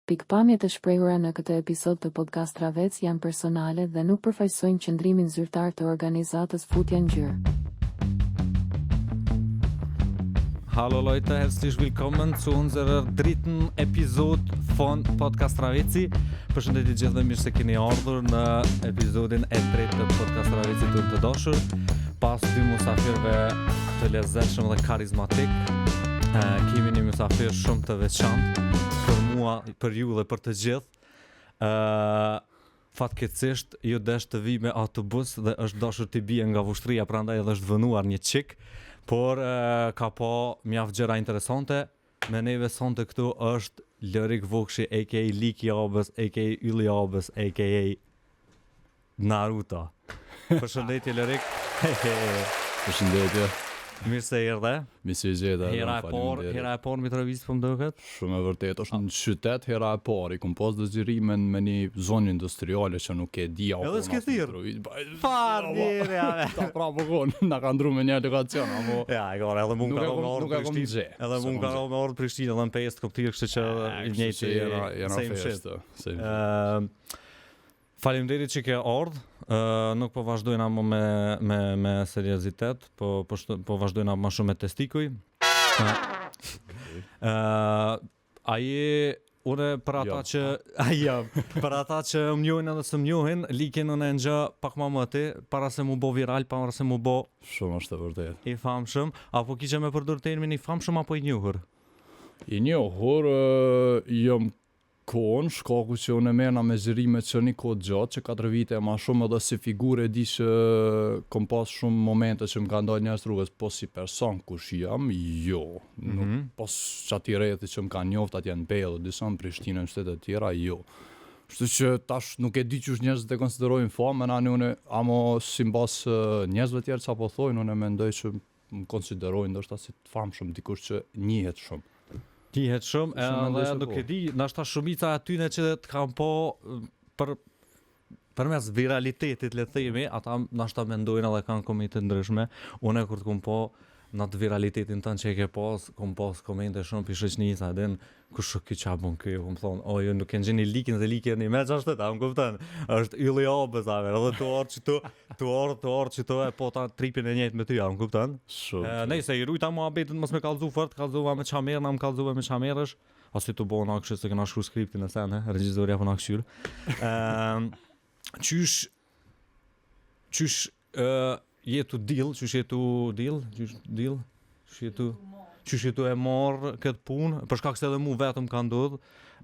Pikpamjet e shprehura në këtë episod të podcast Ravec janë personale dhe nuk përfaqësojnë qëndrimin zyrtar të organizatës Futja Ngjyrë. Hallo Leute, herzlich willkommen zu unserer dritten Episode von Podcast Raveci. Përshëndetje gjithë dhe mirë se keni ardhur në episodin e tretë të Podcast Raveci të dashur. Pas dy musafirëve të lezetshëm dhe karizmatik, kemi një musafir shumë të veçantë për mua, për ju dhe për të gjithë. Fatkeqësisht ju desh të vi me autobus dhe është dashur të bie nga Vushtria, prandaj edhe është vënuar një çik. Por ka po mjaft gjëra interesante. Me neve sonte këtu është Lorik Vokshi, a.k.a. Liki Abës, a.k.a. Ylli Abës, a.k.a. Naruto. Përshëndetje Lorik. Përshëndetje. Mirë se erdhe. Mirë se gjeta. Hera e parë Mitrovic po më duket. Shumë e vërtetë, është në qytet hera e parë. I kom pas dëgjërimin me një zonë industriale që nuk e di apo. Edhe s'ke thirr. Fardirja. Ta prapo kon, na ka ndruar me një lokacion, apo. Ja, edhe mund ka me orë Prishtinë. Edhe mund ka me orë Prishtinë, edhe në 5 koptir, kështu që i njëjti janë festë. Faleminderit që ke ardhur. Nuk po vazhdojna më me seriozitet, po vazhdojna më shumë me testikuj. Për ata që më njohin edhe s'm njohin, Likin në Ninja pak më mëti, para se mu bo viral, para se mu bo shumë është e vërtetë. I famshëm, apo kishe me përdor termin i famshëm apo i njohur? I njohur jam kohën, shkaku që unë e merna me zërimet që një kohë gjatë, që 4 vite e ma shumë edhe si figure di që kom pas shumë momente që më ka ndaj njerëz rrugës, po si person kush jam, jo. Nuk pas qati rreti që më ka njoft atje në Bellë, disa në Prishtinë, në shtetet tjera, jo. Shtu që tash nuk e di që njerëzit e konsiderojnë famë, unë, amo si mbas njerëzve tjerë që apo thojnë, unë e mendoj që më konsiderojnë ndoshta si të famshëm, dikush që njihet shumë. Njihet shumë, edhe nuk e di, nashta shumica atyne që të kam po përmes viralitetit, le të themi, ata nashta mendojnë edhe kanë komente ndryshme. Unë kur të kom po në atë viralitetin tënë që e ke pas, kom pas komente shumë për shoqënisë, edhe kush ky ç'a bën ky, kom thonë, o ju nuk e gjeni Likin dhe Liki në mes ashtu, ta më kupton. Është Ylli Abës, edhe tu orë që to e po ta tripin e njëjtë me ty, më kupton? Nëse i rujta muhabetin mos më kallzu fort, kallzova me çamerr, na më kallzova me çamerrësh, ose tu bëna kështu se kena shkruar skriptin në sen, regjizori apo na këshyr. Qysh jetu e marrë këtë punë, për shkak se edhe mu vetëm ka ndodhur,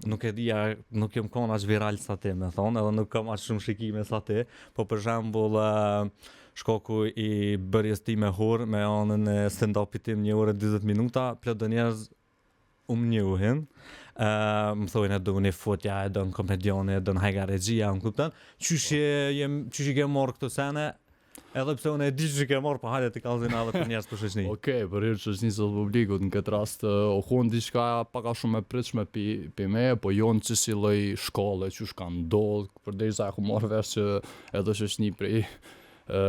nuk e dija, nuk jem kon aq viral sa ti, me thonë, edhe nuk kam aq shumë shikime sa ti, po për shembull shkaku i bërjes time hor me anën e stand-upit tim 1 orë 40 minuta, plot do njerëz njohin. Më thojnë e do një fotja, e do në komedione, e do në hajga regjia, më kupton? Qysh i ke marrë këtë sene, edhe pse unë e di që ke marrë, po hajde të kallëzin edhe për njerëz për shoqëni. Okej, për hir shoqënisë së publikut në këtë rast, ohon diçka pak a shumë e pritshme pi me, po jo në çesi lloj shkolle që ka ndodhur, përderisa ku marr vesh që edhe shoqëni prej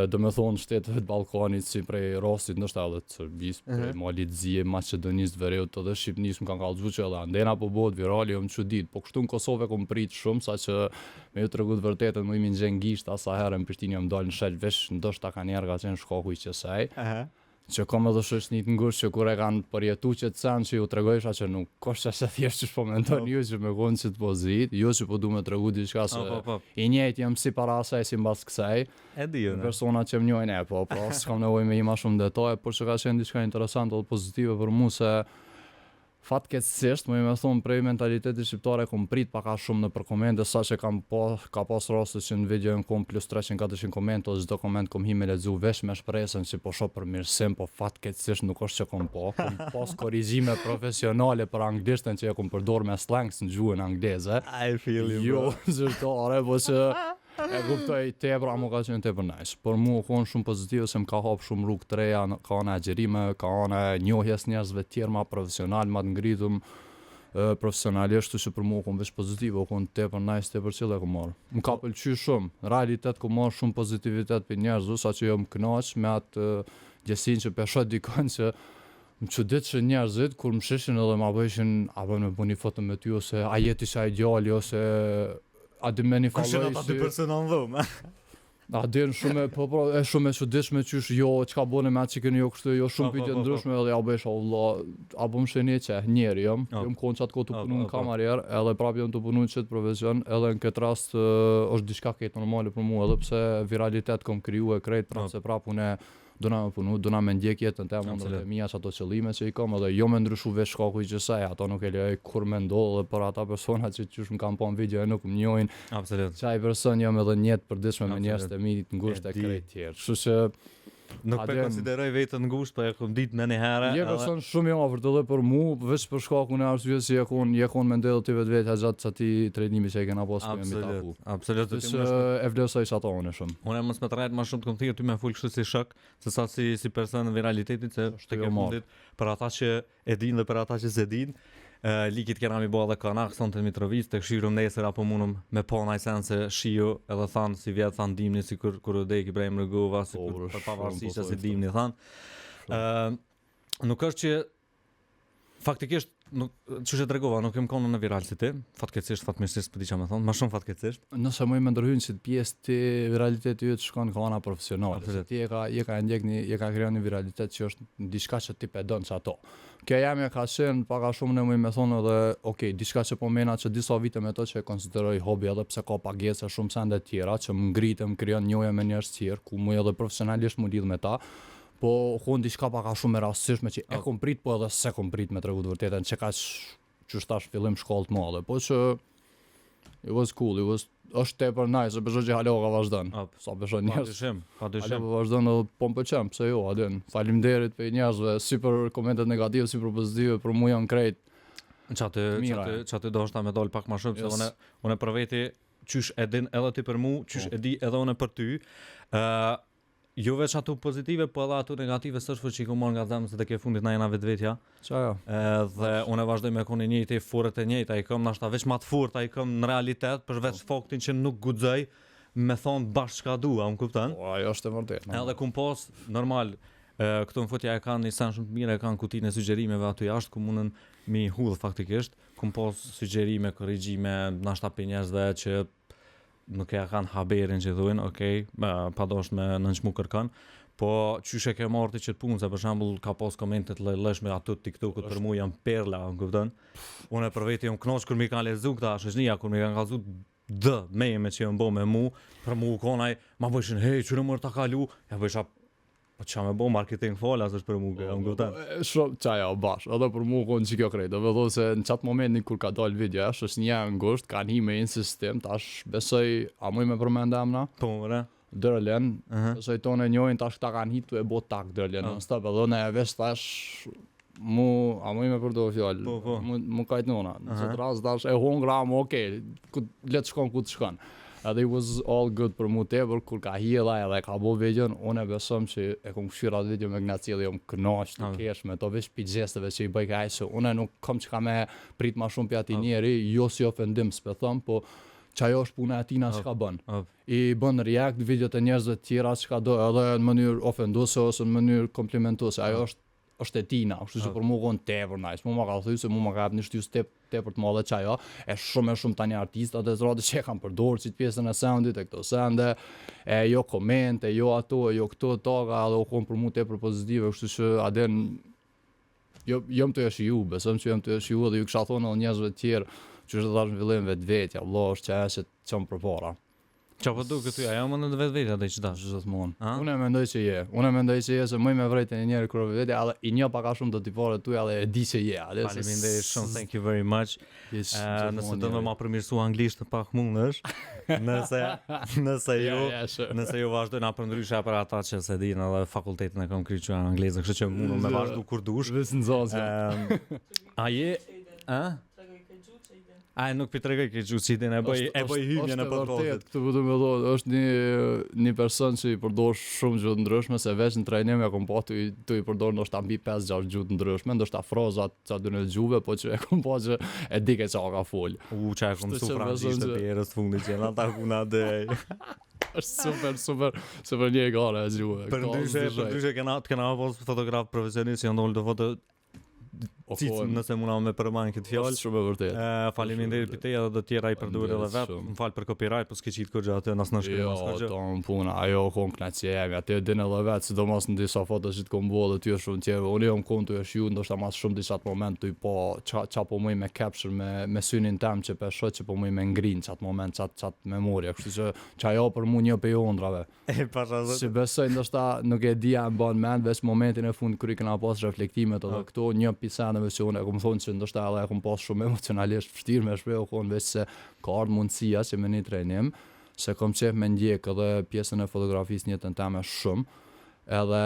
do me thonë shtetëve të Ballkanit, si prej Rosit, ndoshta edhe të Serbisë, prej Malit Zie, Maqedonisë, Vereut, edhe Shqipnisë më kanë kallëzuar që edhe andena po bëhet virale, jam çudit, po kështu në Kosovë kom prit shumë, saqë me ju tregu të vërtetën më imi nxen gisht, asa herë në Prishtinë jam dalë në shel vesh, ndoshta kanë njerë ka qenë shkaku i qesaj. Që kom edhe shoqënit ngushtë që kur e kanë përjetu që të sen që ju tregojsha që nuk kosha që thjesht që shpo menton ju që me konë që të pozit, jo që po du me tregu diçka se i njejt jam si para asaj si mbas kësaj, persona që më njojnë po s'kam nevoj me ima shumë detaje, por që ka qenë diçka interesante dhe pozitive për mu se fatkeqësisht, më thonë prej mentalitetit shqiptare kom prit pak a shumë në për komente, sa që ka pas raste që në video kom plus 300-400 komente, ose çdo koment kom hi me lexu vesh me shpresën që po shoh për mirësim, po fatkeqësisht nuk është që kom pas korrigjime profesionale për anglishtën që e kom përdor me slangs në gjuhën angleze. I feel you. Jo, zyrtare, po që e kuptoj tepër, apo ka qenë tepër nice. Por mu konë shumë pozitive se më ka hap shumë rrugë të reja, ka ana agjerime, ka ana njohjes njerëzve tjerë ma profesional, ma të ngritum profesionalisht, që për mu konë veç pozitive, konë tepër nice, tepër cilë e ku marrë. Më ka pëlqy shumë, në realitet ku marrë shumë pozitivitet për njerëzu, sa që jo më kënaq me atë gjësin që pesho dikon që Më çudit që njerëzit kur më shishin edhe ma bëjshin a bën me bu një foto me ty ose a jeti sa ideali ose a di me një Këshin ata dy falloj persona në dhëmë. a din shumë e shumë e çuditshme qysh jo çka bëni me atë që keni jo kështu jo shumë pyetje ndryshme edhe ja bësh Allah a bëm shënie që njeri jam konë çat kohë të punu në kamarier edhe prapë jam të punu në çet profesion edhe në këtë rast është diçka këtë normale për mua edhe pse viralitet kom kriju e krejt pra se prapë unë dona me punu, dona me ndjek jetën temën dhe mia ato qëllime që i kam edhe jo me ndryshu veç shkaku i gjësaj, ato nuk e lejoj kur me ndodh dhe për ata persona që qysh më kanë pa në video e nuk më njohin. Absolut. Çaj person jam edhe një jetë përditshme me njerëz të mi të ngushtë e krejt tjerë. Kështu që nuk po konsideroj veten ngushtë, po e kam ditë më një herë. Je person shumë i afërt edhe për mua, veç për shkakun e arsyes se je kon me ndellë ti vetë gjatë atij trajnimi që e kena pasur me taku. Absolut. E vlerësoj sa tonë shumë. Unë mos më trajt më shumë të konflikut ty më ful kështu si shok, se sa si person në viralitetin se tek e fundit për ata që e dinë dhe për ata që s'e dinë. Likit kena mi bo edhe kanak, sonë të Mitrovic, të këshirum nesër apo munum me po në ajsen se shiu edhe thanë si vjetë thanë dimni si kur dek Ibrahim Rëgova, si kur për pavarësisht që si dimni thanë. Nuk është që faktikisht që që tregova, nuk kem konë në viral si ti, fatkeqësisht, fatmirësisht, për di që me thonë, ma shumë fatkeqësisht. Nëse më ndërhyjnë që të pjesë të viraliteti ju të shkon ka ana profesionale, se ti je ka ndjekni, je ka krijuar një viralitet që është diçka që ti pedon që ato. Kjo jam e ka qenë paka shumë në me thonë edhe, okej, diçka që po mena që disa vite me to që e konsideroj hobi edhe pse ka pagesa shumë sende tjera, që më ngritem, krijon njohje me njerëz tjerë, ku mu edhe profesionalisht mu lidh me ta. Po hundi diçka pak shumë e rastësishme që e kom prit po edhe se kom prit me tregu të vërtetën që ka që shtash fillim shkollë të madhe, po që it was cool, është tepër nice, për shkak që halo ka vazhdon. Sa për shkak njerëz. Padyshim. Halo vazhdon edhe po më pëlqen, pse jo, adin. Faleminderit për njerëzve, si për komentet negative, si për pozitive, për mua janë krejt. Çatë do shta me dal pak më shumë, se unë për veti qysh e din edhe ti për mua, qysh e di edhe unë për ty. Jo veç ato pozitive, po edhe ato negative s'është që i kom marrë nga zemra se tek e fundit na jena vetvetja. Çajo. Dhe unë vazhdoj me konë njëjtë furët e njëjta, i kam nashta veç më të fortë, i kam në realitet përveç faktin që nuk guxoj me thon bash çka dua, më kupton? Po, ajo është e vërtetë. Edhe kum pas normal këto në fotja e kanë një sen shumë të mirë, e kanë kutinë e sugjerimeve aty jashtë ku mundën mi hudh faktikisht, kum pas sugjerime, korrigjime, nashta për njerëzve që nuk e kanë haberin që thuin, okej, padosh me nënçmu kërkan, po qysh e ke marrë ti që të punë, se për shembull ka pas komentet lëshme ato TikTokut për mua janë perla, më kupton? Unë për vetë jam kënaq kur më kanë lexuar këta shoqënia, kur më kanë kallzuar me që janë bë me mua, për mua konaj, ma bëshin, hey, çu më ta kalu, ja bësha po çam e bë marketing folas është për mua, më kupton? Shumë çaja bash, edhe për mua kon që kjo krejt, do të thotë se në çat momentin kur ka dal video, është një angusht, kanë hime në sistem, tash besoj, a më me përmend emra? Po, ore. Dërlen, besoj tonë njohin tash ta kanë hitu e bot tak Dërlen, non-stop edhe ne e vesh tash a më me përdor fjalë. Mu kajt nona. Në çet rast tash e hungra, okej, le të shkon ku të shkon. Edhe it was all good për mu tepër, kur ka hjedha edhe ka bo videon, unë e besom që e kom këshyra atë video me Gnacili, jom kënaq të kesh me to veç pi gjesteve që i bëj ka se unë nuk kom që ka me prit ma shumë për ati njeri, jo si ofendim s'pe thëm, po që ajo është puna e tina që ka bën. I bën react videot e njerëzve tjera që ka do edhe në mënyrë ofenduese ose në mënyrë komplimentuese, ajo është e tina, kështu që për mua kon tepër nice. Mua ma ka thënë se mua ma ka hap një shtyus tepër të madhe çajo. E shumë tani artistat e zradë që e kanë përdorur si pjesën e soundit e këto sende, e jo komente, jo ato, jo këto toka, edhe u kon për mua tepër pozitive, kështu që aden jam të shiu, besoj që jam të shiu dhe ju kisha thonë edhe njerëzve të tjerë, që është dash në fillim vetvetja, Allah është çaja që çon përpara. Qa po du këtu, ajo më në vetvetja dhe që dash gjithmonë. Unë mendoj që je. Unë mendoj që je se më me vrejtën e njerë kur vetvetja, edhe i një pak a shumë do tipore tuaj edhe e di që je. Faleminderit shumë, thank you very much. Nëse do më përmirësu anglisht pak mundesh, nëse ju vazhdojnë apo ndryshe për ata që se dinë edhe fakultetin e kam kryqur anglezë, kështu që mundu me vazhdu kur dush. A je, Ai nuk pi tregoj ke gjuçitin e bëj hymjen e podcastit. Këtë do të thotë, është një person që i përdor shumë gjuhë ndryshme, se veç në trajnim ja kom pa tu i përdor ndoshta mbi 5-6 gjuhë ndryshme, ndoshta frozat ça dy gjuhëve, po që e kom pa që e di ke çka ka fol. Çka e kom mësuar francisht të erës fundit që na takuna dej. Është super një gara e zgjuar. Për ndryshe kena pas fotograf profesionist që janë ndonjë foto cicë nëse muna me përmajnë këtë fjallë. Shumë e vërtet. Faleminderit për teja dhe të tjera i përdojrë edhe vetë. Më falë për copyright, po s'ke qitë kërgjë atë, nësë në shkrim Jo, tonë puna, ajo kon knaqje jemi, atë din edhe vetë, sidomos në disa foto që të kom bëllë të shumë tjerë. Unë jam kon të ju, ndoshta mas shumë disa atë moment të i po qa po muj me capture me synin tem që pesho që po muj me ngrin qatë moment, qatë memoria, kështu që ajo për mu një për jondrave. Si besoj ndoshta nuk e dia më ban mend, veç momentin e fund kër i kena pas reflektimet edhe këto një pisaneve që unë e kom thonë që ndoshta edhe e kom pas shumë emocionalisht vështirë me shpreh konë veç se ka ardhur mundësia që me një trajnim se kom qef me ndjek edhe pjesën e fotografisë në jetën time shumë edhe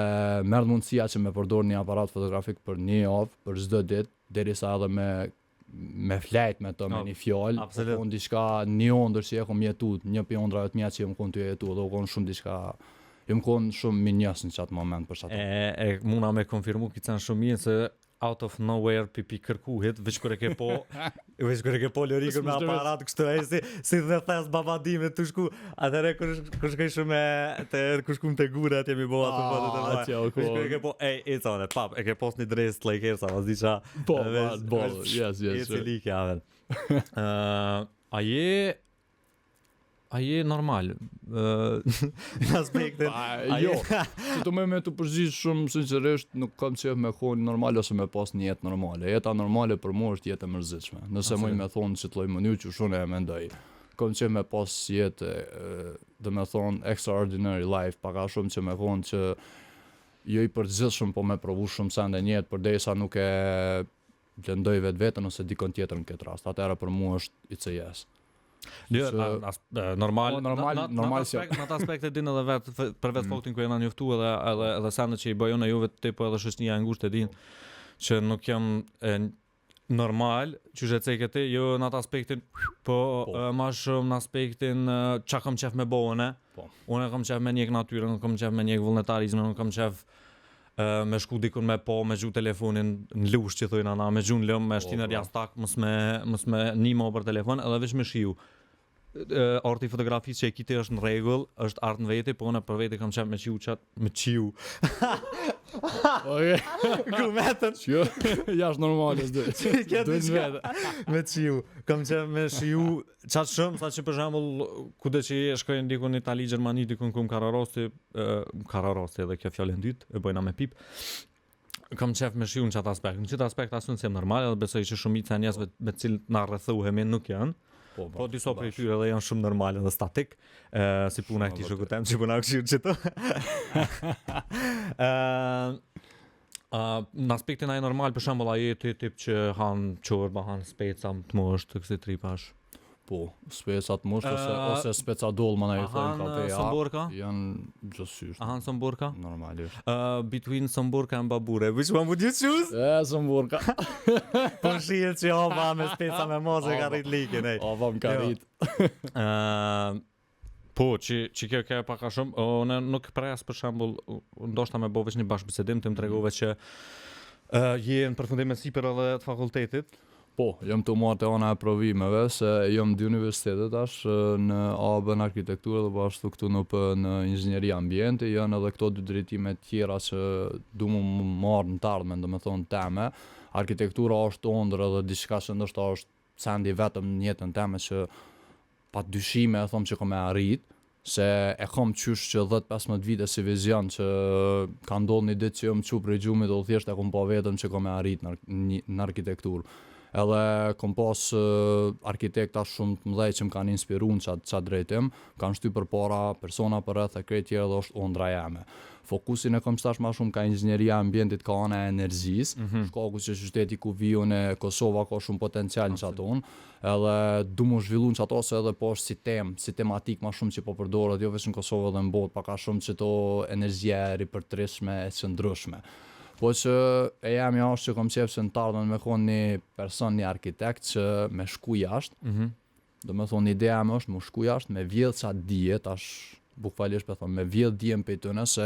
merr mundësia që me përdor një aparat fotografik për një javë, për çdo ditë, derisa edhe me flajt me to me një fjalë, unë diçka një ondër që e kom jetu, një pi ondrave të mia që jam kon të jetu, dhe u kon shumë diçka jam kon shumë minjës në qatë moment për qatë. Muna me konfirmu këtë shumë mirë se out of nowhere pipi kërkuhit, veç kër e ke po lërikën me aparat kështu e si dhe thes babadime të shku, atëre kër shkej shumë kër shkum të gure atje mi bo atë fotot e vaj. Veç kër e ke po, e cone, pap, e ke pos një dres të lejkersa, mas di qa. Po, yes. E cili kja vel. A je normal në aspektin jo, që të me të përgjith shumë sinqerisht nuk kam qef me thonë normal ose me pas një jetë normale. Jeta normale për mu është jetë e mërzitshme. Nëse muj me thonë që të loj mënyrë që shumë e mendoj. Kam qef me pas jetë dhe me thonë extraordinary life, paka shumë që me thonë që jo i përgjithshëm po me provu shumë sende një jetë përderisa nuk e blendoj vetë ose dikon tjetër në këtë rast. Atëherë për mu është it's a yes. Normal si në atë aspekte din edhe vetë për vetë faktin ku jena njoftu edhe sende që i bëjon e juve të po edhe shoqënia e ngushtë e din që nuk jam normal që zhe ceke ti jo në atë aspektin po ma shumë në aspektin qa kam qef me bohën unë kam qef me njek natyre, nuk kam qef me njek vullnetarizme, nuk kam qef me shku dikun me po, me gju telefonin në lush që thujnë ana, me gju në lëm, me shtinë rjastak, mës me nimo për telefon, edhe veç me shiu. Arti fotografisë që e kiti është në regull, është art në veti, po në për veti kam qef me qiu qatë, me qiu. Kumetën. Qiu, jash normale s'doj. Me qiu. Kam qef me shiu qatë shumë, sa që për shembull, kude që shkojnë dikun në Itali, Gjermani, dikun kum Kararosti edhe kjo fjallën dytë, e bojna me pip. Kam qef me shiu në qatë aspekt. Në qatë aspekt asun që normale, dhe besoj që shumica njerëzve me cilë na rrethuhemi nuk janë. Po disa prej tyre edhe janë shumë normale dhe statik, si puna e këtij shoku tem që puna kështu që to. Në aspektin ai normal, për shembull ai tip që han çorba, han speca të mosht të kësaj tripash. Po, speca të mosht ose speca dolma na i thonë kafe. Samborka? Janë gjithsesi. Han samborka? Normalisht. Between samborka and babure, which one would you choose? Samborka. Po shihet që ova me speca me mos e ka rrit likin, ej. Ova më ka rrit. Po, që kjo ka pak a shumë, unë nuk prejas për shembull, ndoshta me bo veç një bashkëbisedim të më tregove që je në përfundim me sipër edhe të fakultetit. Po, jam të marrë të ana e provimeve, se jam dy universitetet tash në AB në arkitekturë dhe bashkëtu këtu në inxhinieri ambiente, janë edhe këto dy drejtime tjera që du më marrë në të ardhmen, do me thonë teme. Arkitektura është ondër edhe diçka që ndoshta është sendi vetëm në jetën teme që pa dyshime e thom që kom e arrit, se e kom qysh që 10-15 vite si vizion që ka ndodhur një ditë që jam çu prej gjumit dhe thjesht e kom pa vetëm që kom e arrit në arkitekturë. Edhe kom pas arkitekta shumë të mëdhej që më kanë inspiruar në qatë drejtim, kanë shty përpara persona për rreth e krejt tjerë dhe është ondra jame. Fokusin e kom stash ma shumë ka inxhinieria e ambientit, ka ana e energjisë, shkaku që qyteti ku vijon e Kosova ka shumë potencial në qaton, edhe du mu zhvillu në qato se edhe po është si tematik ma shumë që po përdoret, jo veç në Kosovë dhe në botë, pa ka shumë që to energjia e ripërtrishme e qëndrueshme. Po që e jam jashtë që kom qef që në tardën me konë një person, një arkitekt që me shku jashtë. Do me thonë, ideja me është me shku jashtë, me vjedh qatë dije, tash bukfalisht për thonë, me vjedh dijen për tëne, se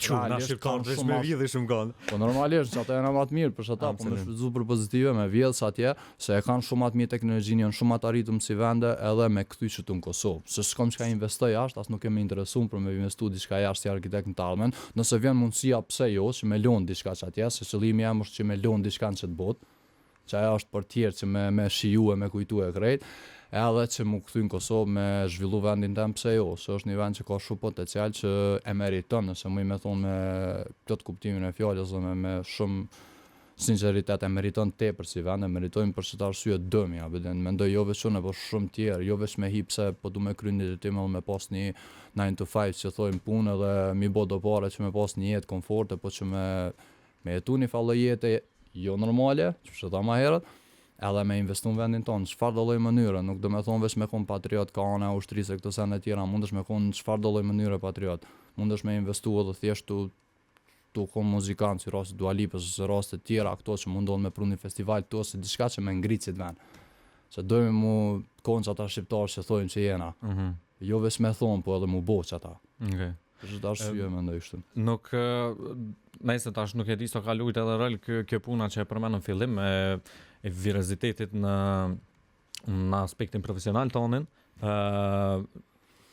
Na shqiptar veç me vjedhë shumë kanë. Po normalisht ata janë më të mirë për ata, po më shfrytzu për pozitive me vjedhës atje, se e kanë shumë më të mirë teknologjinë, janë shumë më të arritëm si vende edhe me kthy që tu në Kosovë. Se s'kam çka investoj jashtë, as nuk kemi interesuar për me investu diçka jashtë si arkitekt në Tallmen. Nëse vjen mundësia pse jo, që me lon diçka çatje, se qëllimi jam është që me lon diçka në çet botë. Që ajo është për tjerë që me shiju e me kujtu e krejt, edhe që mu këthy në Kosovë me zhvillu vendin tem pse jo, se është një vend që ka shumë potencial që e meriton, nëse mu i me thonë me plot kuptimin e fjallës dhe me shumë sinceritet e meriton tepër si vend, e meritojnë për që të arsye dëmi, mendoj jo veç unë, po shumë tjerë, jo veç me hip se po du me kry një jetim edhe me pas një 9 to 5 që thojmë punë edhe mi bo do pare që me pas një jetë komforte, po që me jetu një fallë jetë jo normale, që ta ma herët, edhe me investu në vendin tonë, çfarë do lloj mënyre, nuk do me thonë veç me kon patriot ka ana ushtrisë këto sende tjera, mundesh me kon çfarë do lloj mënyre patriot, mundesh me investu edhe thjesht tu kon muzikant si rasti Dua Lipës ose raste tjera këto që mundon me pruni festival këtu ose diçka që me ngrit si të vend. Se dojmë mu kon ata shqiptarë që thojnë që jena. Jo veç me thonë, po edhe mu boq ata. Okay. Për çdo arsye mendoj kështu. Nuk nëse tash nuk e di sa ka luajtur edhe rol kjo puna që e përmend në fillim e virozitetit në aspektin profesional tonin,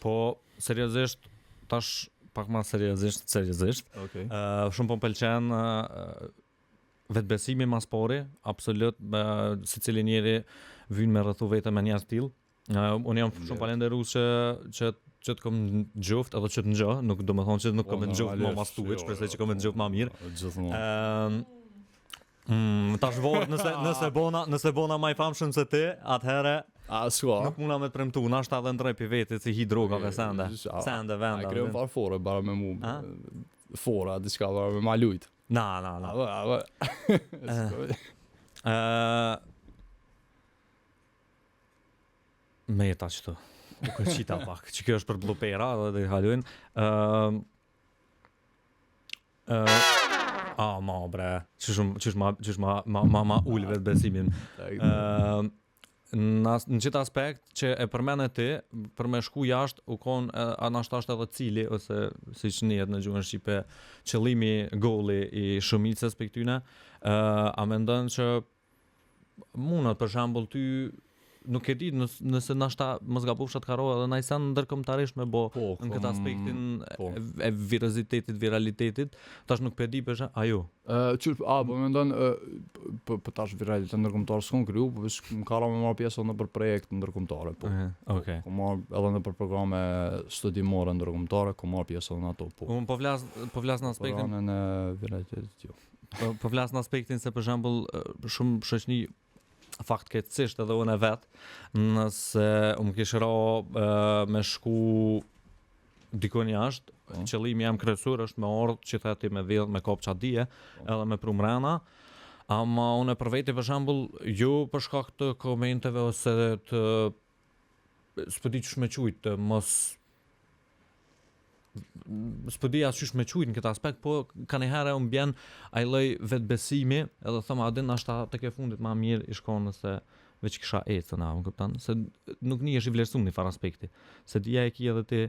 po seriozisht tash pak më seriozisht. Okay. Shumë po pëlqen vetbesimi mas pori, absolut secili njeri vjen me rrethu vetë me njerëz tillë. Unë jam shumë falenderues që të kom gjuft edhe që të ngjë, nuk do të thonë që nuk kom gjuft më mas tuaj, shpresoj që kom gjuft më mirë. Gjithmonë. Tash vort nëse bona më i famshëm se ti, atëherë nuk muna me të premtu, na është edhe ndrej pi vetit si hidrogave sende venda. A krem fare bara me mu. Fora diçka bara me ma lujt. Na. Me ta qëtu. Nuk e qita pak, që kjo është për blupera dhe i halujnë. Ma bre, qysh ma ullë vetë besimin. Në qëtë aspekt që e përmene ti, për me shku jashtë, u konë anashtasht edhe cili, ose si që njët në gjuhën shqipe, qëllimi goli i shumicës për këtyne, a me ndënë që munët, për shambull, ty nuk e di nëse nashta mos gabofshat karo edhe na sen ndërkombëtarisht me bo në këtë aspektin e virozitetit, viralitetit, tash nuk e di për ajo. Po mendon po tash viralitet ndërkombëtar s'kon kriju, po veç më ka me marr pjesë në për projekte ndërkombëtare, po. Okay. Po marr edhe në për programe studimore ndërkombëtare, ku marr pjesë në ato, po. Unë po flas në aspektin në viralitetit, jo. Po flas në aspektin se për shembull shumë shoqni fakt keqësisht edhe unë vet, nëse më kish me shku dikon jashtë, qëllimi jam kryesor është me ardh që thati me vjedh me kop çat dije, edhe me prumrana, ama unë për vete për shembull jo për shkak të komenteve ose të s'po di ç'më qujt, mos s'po di as ç'sh me qujt në këtë aspekt, po kanë herë unë bjen ai lloj vetbesimi, edhe them a din ashta tek e fundit më mirë i shkon nëse veç kisha ecën, më kupton, se nuk nihesh i vlerësuar në far aspekti, se dia e ki edhe ti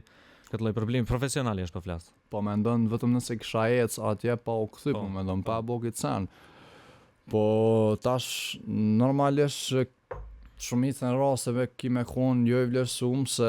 këtë lloj problemi profesionalisht po flas. Po mendon vetëm nëse kisha ecë atje pa u kthy, po mendon pa bogit sen. Po tash normalisht shumicën e rasteve ki me konë jo i vlerësum, se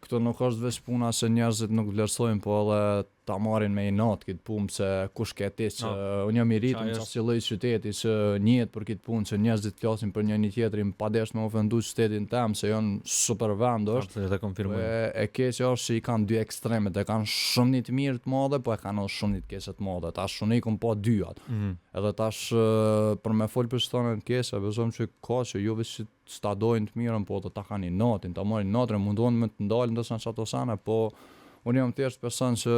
këto nuk është veç puna që njerëzit nuk vlerësojnë, po edhe ta marrin me inat këtë punë, se kush ke ti që unë jam i rritur në qasë lloj qyteti që njihet për këtë punë, që njerëzit flasin për njëri tjetrin, padesh me ofendu qytetin tem, se janë super vend është. E keqja është që i kanë dy ekstremet, e kanë shumë një të mirë të madhe, po e kanë edhe shumë një të keqe të madhe. Tash unë i kom pa dyat. Edhe tash për me fol për shtonë të keqe, besojmë që ka që jo vetë sta dojnë të mirën, po të ta kanë natin, ta marrin natën, mundohen me të ndalin ndoshta çato sana, po unë jam thjesht person që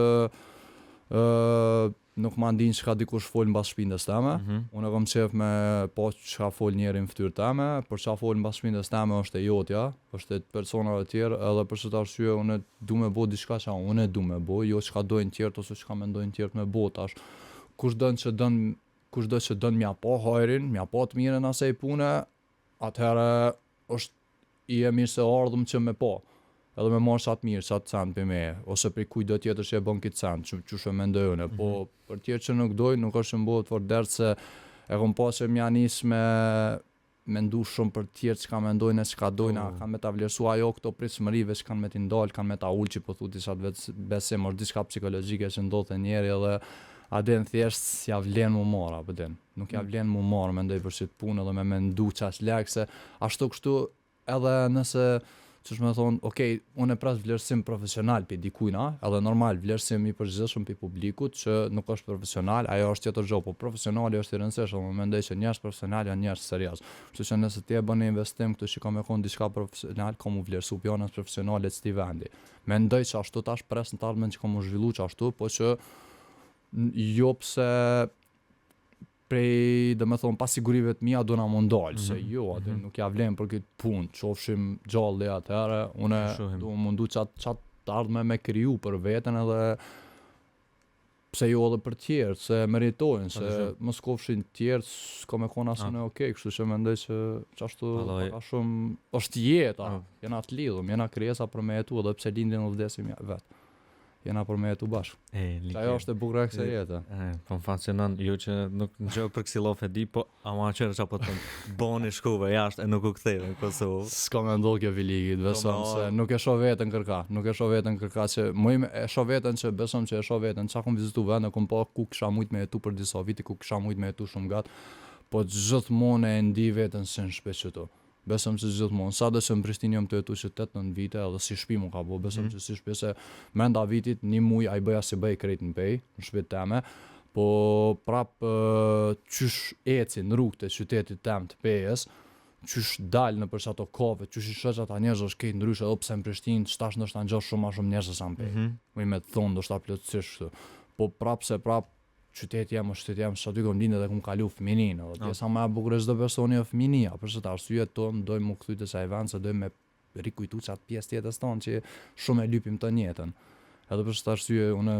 nuk ma ndin çka dikush fol mbas shpinës teme. Unë kam qef me pa çka fol njeri në fytyrë teme, për çka fol mbas shpinës teme është e jotja, është e personave të tjerë, edhe për këtë arsye unë du me bo diçka që unë du me bo, jo çka dojnë tjerët ose çka mendojnë tjerët me bo tash. Kush do që don m'ja pa hajrin, m'ja pa të mirën asaj pune, atëherë është i e mirë se ardhëm që me pa. edhe me marrë sa të mirë, sa të cent për me, ose për kujdo tjetër që e bën këtë cent, që shë mendoj unë, po për tjerë që nuk dojnë, nuk është që mbohet for dertë se e kom pas që m'ja nis me ndu shumë për tjerë që ka mendojnë e që ka dojnë, kanë me ta vlerësu ajo këto pritshmërive që kanë me t'i ndalë, kanë me ta ullë që po thuti sa të vetë besim, është diçka psikologjike që ndodhte njeri edhe adin thjesht ja vlen mu marr apo den. Nuk ja vlen mu marr mendoj për shit punë edhe me mendu çast lek se ashtu kështu edhe nëse ç'është më thon, okay, unë e pras vlerësim profesional pe dikujt, edhe normal vlerësim i përgjithshëm pe publikut që nuk është profesional, ajo është tjetër gjë, po profesionali është i rëndësishëm, unë mendoj se njerëz profesional janë njerëz serioz. Kështu që nëse ti e bën investim këtu që ka me kon diçka profesional, ka mu vlerësu pjonat profesionale të sti vendi. Mendoj se ashtu tash pres në të ardhmen që ka mu zhvillu që ashtu, po që jo pse prej, dhe me thonë, pasigurive të mija do na mundalë, se jo, atë nuk ja vlen për këtë punë, qofshim gjallë atëherë, une do mundu qatë të ardhme me kriju për veten edhe pse jo edhe për tjerë, se meritojnë, se mos kofshin tjerë, s'ka me kona asë në okej, kështu që mendoj që qashtu ka shumë, është jeta, jena të lidhëm, jena krijesa për me jetu, edhe pse lindin në vdesim vetë. Jena për me jetu bashkë. Ajo është e bukur e kësaj jete. Po më fascinon, jo që nuk gjë për Ksilov e di, po ama qërë që apo të boni shkuve jashtë e nuk u kthejnë në Kosovë. S'ka me ndohë kjo viligit, besom se nuk e shoh vetën kërka, që mëjmë e shoh vetën që besom që e shoh vetën, qa kom vizitu vende, kom pa ku kisha mujt me jetu për disa viti, ku kisha mujt me jetu shumë gatë, po gjithmonë e ndi vetën si në shpesh qëto. Besëm që gjithmonë, sa dhe që në Prishtinë jam të jetu që 8-9 vite, edhe si shpi mu ka bo, besëm që si shpi se menda vitit një muj a i bëja si bëj krejt në pej, në shpit teme, po prap qysh eci në rrugë të qytetit tem të pejes, qysh dalë në përsa ato kove, qysh i shëq ata njerëz është kejt ndryshe, edhe pse në Prishtinë shtash nështë të ngjosh shumë ma shumë njerëz sa në pej. Muj me të thonë, do shta plotësisht këtu. Po prap se prap qyteti jam, shteti jam, sa dy kom lindë dhe kom kalu fëminin, edhe pjesa më e bukur e çdo personi është fëminia, për çdo arsye tonë dojmë u kthy te sa vend, se dojmë me rikujtu çat pjesë tjetës tonë që shumë e lypim të njëjtën. Edhe për çdo arsye unë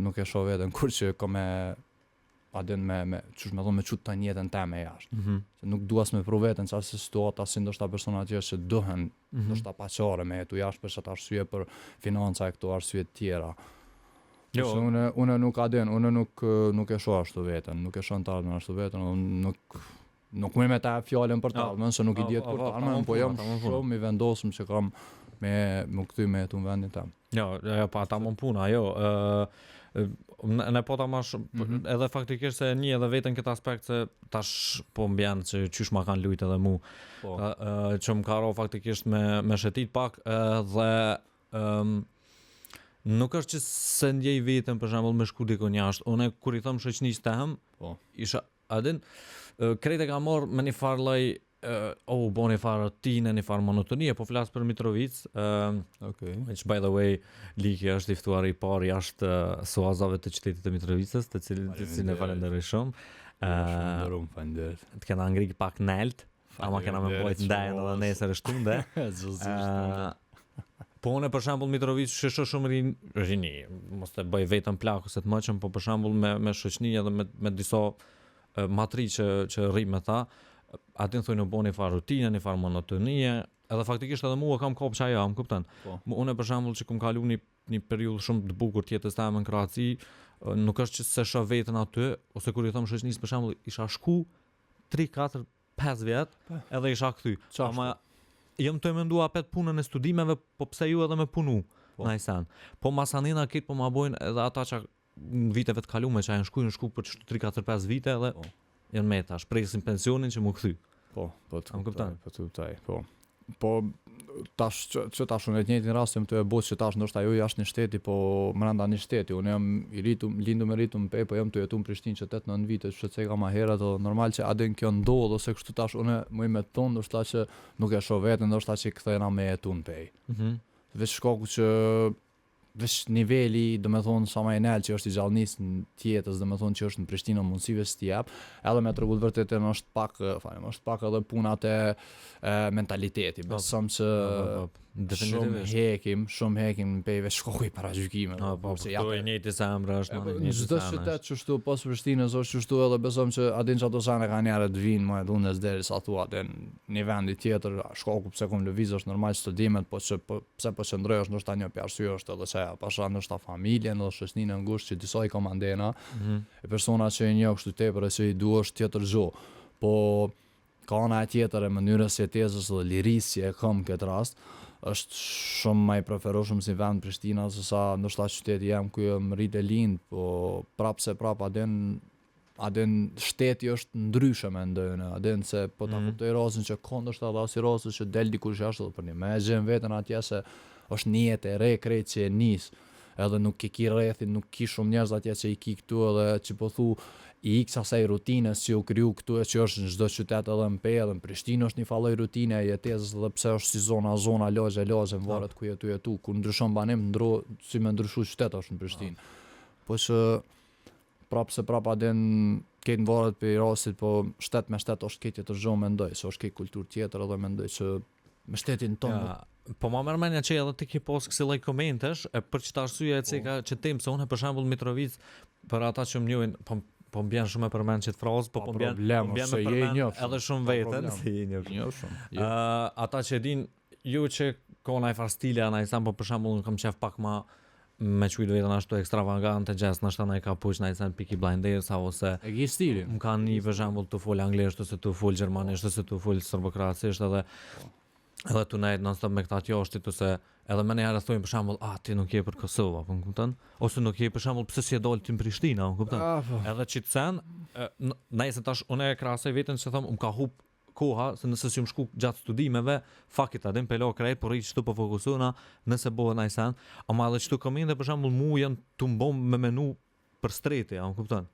nuk e shoh veten kur që ka me adën me çush më thonë me çut të njëjtën temë jashtë. Se nuk dua as me pru veten çfarë situata si ndoshta persona të tjerë që dohen ndoshta paqare me jetu jashtë për çat arsye për financa e këto arsye të tjera. Jo, unë nuk adin, unë nuk e shoh ashtu veten, nuk e shoh të ardhmen ashtu veten, unë nuk më me ta fjalën për të ardhmen, se nuk i diet kur të ardhmen, po jam shumë i vendosur që kam me më kthy me jetun vendin tam. Jo, pa ta më puna, jo. Ne po ta mash edhe faktikisht se një edhe veten këtë aspekt se tash po mbjan që qysh ma kanë lujt edhe mu. Që më ka ro faktikisht me shetit pak dhe nuk është që se ndjej vetën për shembull me shku dikon jashtë. Unë kur i them shoqënisë tem, isha adin krejt e ka marrë me një farë lloj boni farë rutinë, një farë monotonie, po flas për Mitrovic. Which by the way, Liki është i ftuar i parë jashtë suazave të qytetit të Mitrovicës, të cilin e falenderoj shumë. Të kena ngri pak nalt, ama kena me bojt ndajnë edhe nesër është tunde. Po unë për shembull Mitrovic shoh shumë rini, mos të bëj vetëm plak ose të mëqëm, po për shembull me shoqëni edhe me disa matri që rri me ta, aty thonë bëni farë rutinë, një farë monotonie, edhe faktikisht edhe mua kam kopë çaja, më kupton. Unë për shembull që kam kalu një periudhë shumë të bukur të jetës time në Kroaci, nuk është që se shoh veten aty, ose kur i them shoqënisë për shembull isha shku 3, 4, 5 vjet, edhe isha kthy. Ama jam të mendua pet punën e studimeve, po pse ju edhe me punu, na i sen. Po masanina këtë po ma bojnë edhe ata që në viteve të kalume që janë shku për 3, 4, 5 vite edhe janë me tash, presin pensionin që mu kthy. Po të kuptaj. Po tash që tash unë të njëjtin rast jam të e bot që tash ndoshta jo jashtë një shteti, po brenda një shteti. Unë jam i lindur me rritur në Pej, po jam të jetu në Prishtinë që 8-9 vite, që se ka ma herët, dhe normal që adin kjo ndodh, ose kështu tash unë më me tonë, ndoshta që nuk e shoh veten, ndoshta që kthehena me jetu në Pej. Veç shkaku që veç niveli, do me thonë sa më i nel që është i gjallënisë në tjetës, do me thonë që është në Prishtinë mundësive së t'i jap, edhe me tregu të vërtetë është pak edhe punat e mentaliteti. Besëm që shumë hekim në pejve shkokuj para gjykime. Po e njëjti se emra është në çdo qytet çështu pas Prishtinës është çështu edhe besëm që adin çato sane kanë njerë të vinë më dhunës derisa thua atë në vendi tjetër, shkoku pse kom lëviz është normal studimet, po pse po qëndroj është ndoshta një arsye është edhe se pasha ndoshta familjen ose shoqërinë në ngushtë që disa i komandena, e persona që e njoh kështu tepër se i duaj është tjetër gjë. Po ka ana tjetër e mënyrës së jetesës dhe lirisë që e kam këtë rast, është shumë më i preferueshëm si vend Prishtina se sa ndoshta qyteti jam ku jam rrit e lind, po prapse aden shteti është ndryshe mendoj unë, aden se po ta kuptoj rastin që ka ndoshta edhe si rasti që del dikush jashtë edhe për një me gjen veten atje se është një jetë e re krejt që e nis, edhe nuk e ki rrethin, nuk ki shumë njerëz atje që i ki këtu edhe që po thu i iksa asaj rutinës që u kriju këtu e që është në çdo qytet edhe në Pejë edhe në Prishtinë është një falloj rutine e jetesës edhe pse është si zona lagje në varet ku jetu, kur ndryshon banim si me ndryshu qytet është në Prishtinë. Po që prapa den këtë varet për rastit, po shtet me shtet është këtë tjetër gjë mendoj, se është këtë kulturë tjetër edhe mendoj që me shtetin tonë. Po ma mërë menja që edhe ti ke posë kësi lej komentesh, për që të arsye e cika që tim se unë për shembull Mitrovic, për ata që më njojnë, po më bjen shumë e përmend që të frazë, po më bjen me përmend edhe shumë veten, si je njofshëm. Ata që din, ju që ka naj far stile, anaj sam, po për shembull unë kam qef pak ma me qujtë vetën ashtu ekstravagante, gjes nështë anaj ka push naj sen Peaky Blinders, ose e ki stilin. Më kanë një për shembull të fol anglisht, ose të fol gjermanisht, ose të fol serbokracisht, edhe tu nejt non-stop me këta tjoshtit, ose edhe me njerë thojnë për shembull, ti nuk je për Kosovë, po më kupton? Ose nuk je për shembull pse si e dol ti në Prishtinë, më kupton? Edhe qitsen, nëse tash unë e krahasoj veten se them, ka hub koha, se nëse si më shku gjatë studimeve, fakit adin pelo krejt, por i qëtu po fokusuna, nëse bëhet najsen, ama edhe qëtu komende për shembull mu janë të mbom me menu për streti, më kupton?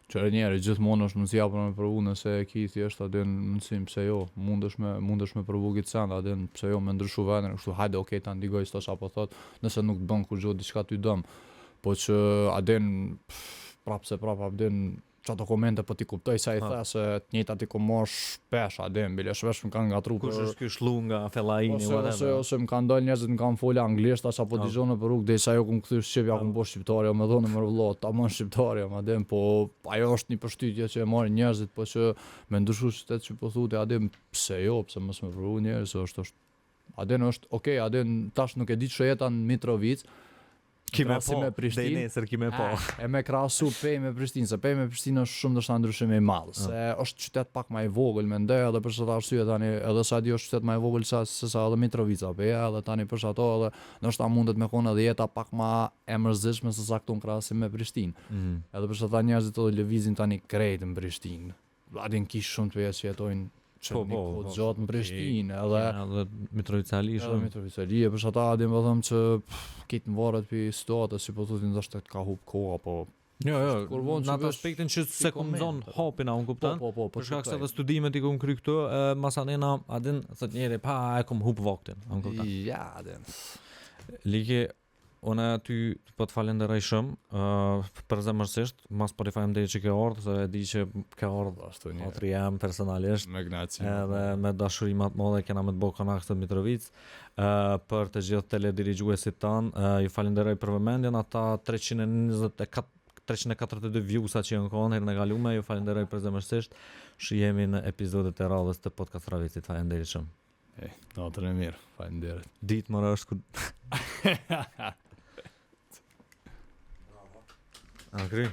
Qërë njerë, gjithmonë është mundësia për me provu nëse e ki thjesht adin mënësim pse jo, mundesh me provu këtë send, adin pse jo me ndryshu vendin, kështu hajde okej ta ndigoj s'tash apo thot, nëse nuk bën kur gjë diçka ty dëm, po që adin prap adin qato komente po ti kuptoj sa i the se të njëjta ti ku marr shpesh adem bile shpesh më kanë ngatruar kush është ky shlunga Fellaini ose më kanë dalë njerëzit më kanë folë anglisht as apo dëgjon në rrugë derisa ajo kum kthyr shqipja kum bosh shqiptare më dhonë më vëllot tamam shqiptare adem po ajo është një përshtytje që e marrin njerëzit po që me ndryshu qytet që po thotë adem pse jo pse mos më provu njerëz është adem është okay adem tash nuk e di ç'është jeta në Mitrovic. Kime po, dhe i nesër kime po. E me krahasu Pejë me Prishtinë, se Pejë me Prishtinë është shumë ndoshta ndryshim i madh, se është qytet pak më i vogël mendoj edhe për çfarë arsye tani, edhe sa di është qytet më i vogël se sa edhe Mitrovica, Peja, edhe tani për ato edhe ndoshta mundet me qenë edhe jeta pak më e mërzitshme se sa këtu në krahasim me Prishtinë. Edhe për ata njerëzit edhe lëvizin tani krejt në Prishtinë. Vladin kish shumë të që jetojnë që një kohë gjatë në Prishtinë, edhe Mitrovicali shumë. Mitrovicali, për shata adin më thëmë që kitë në varet për situatës, si po thotin ndoshta ka hub koha, po... Jo, në atë aspektin që se kom zonë hapina, unë kuptan, për shkak se edhe studimet i kom kry këtu, masanena adin, thët njeri, pa e kom hub vaktin, unë kuptan. Ja, adin. Liki, unë aty po të falenderoj shumë, përzemërsisht, mas po të falenderoj që ke ardhur, se e di që ke ardhur ashtu një otri jam personalisht. Me gnaci. Edhe me dashuri më të madhe kena me të bëu konak të Mitrovic, për të gjithë teledirigjuesit tanë, ju falenderoj për vëmendjen, ata 342 viewsa që janë kanë herën e kaluar, ju falenderoj përzemërsisht. Shihemi në epizodet e radhës të podcast Ravicit. Faleminderit shumë. Natën e mirë, faleminderit. Ditë më është ku A kry?